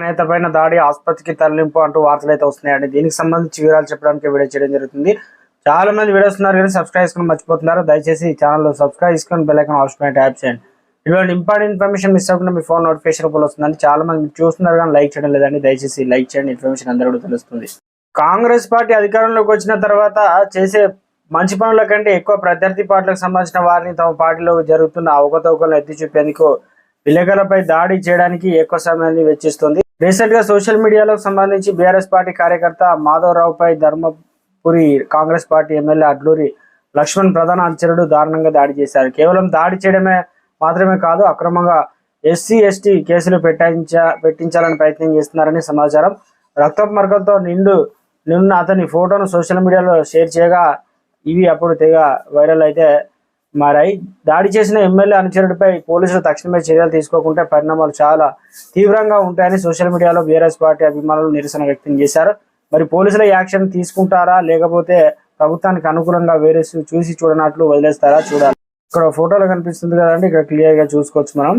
నేత పైన దాడి, ఆసుపత్రికి తరలింపు అంటూ వార్తలు అయితే వస్తున్నాయండి. దీనికి సంబంధించి వివరాలు చెప్పడానికి వీడియో చేయడం జరుగుతుంది. చాలా మంది వీడియోస్ ఉన్నారు కానీ సబ్స్క్రైబ్ చేసుకుని మర్చిపోతున్నారు. దయచేసి ఈ ఛానల్ సబ్స్క్రైబ్ చేసుకుని బెల్ ఐకాన్ ఆప్షన్ ట్యాప్ చేయండి. ఇటువంటి ఇంపార్టెంట్ ఇన్ఫర్మేషన్ మిస్ అవ్వకుండా మీ ఫోన్ నోటిఫికేషన్ రూపంలో వస్తుందండి. చాలా మంది చూస్తున్నారు కానీ లైక్ చేయడం లేదండి. దయచేసి లైక్ చేయండి, ఇన్ఫర్మేషన్ అందరూ కూడా తెలుస్తుంది. కాంగ్రెస్ పార్టీ అధికారంలోకి వచ్చిన తర్వాత చేసే మంచి పనుల కంటే ఎక్కువ ప్రత్యర్థి పార్టీలకు సంబంధించిన వారిని తమ పార్టీలో జరుగుతున్న అవకతవకలను ఎత్తి చూపేందుకు విలేకరులపై దాడి చేయడానికి ఎక్కువ సమయాన్ని వెచ్చిస్తుంది. రీసెంట్ గా సోషల్ మీడియాలో సంబంధించి బీఆర్ఎస్ పార్టీ కార్యకర్త మాధవరావుపై ధర్మపురి కాంగ్రెస్ పార్టీ ఎమ్మెల్యే అడ్లూరి లక్ష్మణ్ ప్రధాన అనుచరుడు దారుణంగా దాడి చేశారు. కేవలం దాడి చేయడమే మాత్రమే కాదు, అక్రమంగా ఎస్సీ ఎస్టీ కేసులు పెట్టించాలని ప్రయత్నం చేస్తున్నారని సమాచారం. రక్తపు మరకలతో నిన్న అతని ఫోటోను సోషల్ మీడియాలో షేర్ చేయగా ఇవి అప్పుడు తెగ వైరల్ అయితే మారాయి. దాడి చేసిన ఎమ్మెల్యే అనుచరుడిపై పోలీసులు తక్షణమే చర్యలు తీసుకోకుంటే పరిణామాలు చాలా తీవ్రంగా ఉంటాయని సోషల్ మీడియాలో బీఆర్ఎస్ పార్టీ అభిమానులు నిరసన వ్యక్తం చేశారు. మరి పోలీసుల యాక్షన్ తీసుకుంటారా లేకపోతే ప్రభుత్వానికి అనుకూలంగా వేరే చూసి చూడనట్లు వదిలేస్తారా చూడాలి. ఇక్కడ ఫోటోలో కనిపిస్తుంది కదండి, ఇక్కడ క్లియర్ గా చూసుకోవచ్చు మనం.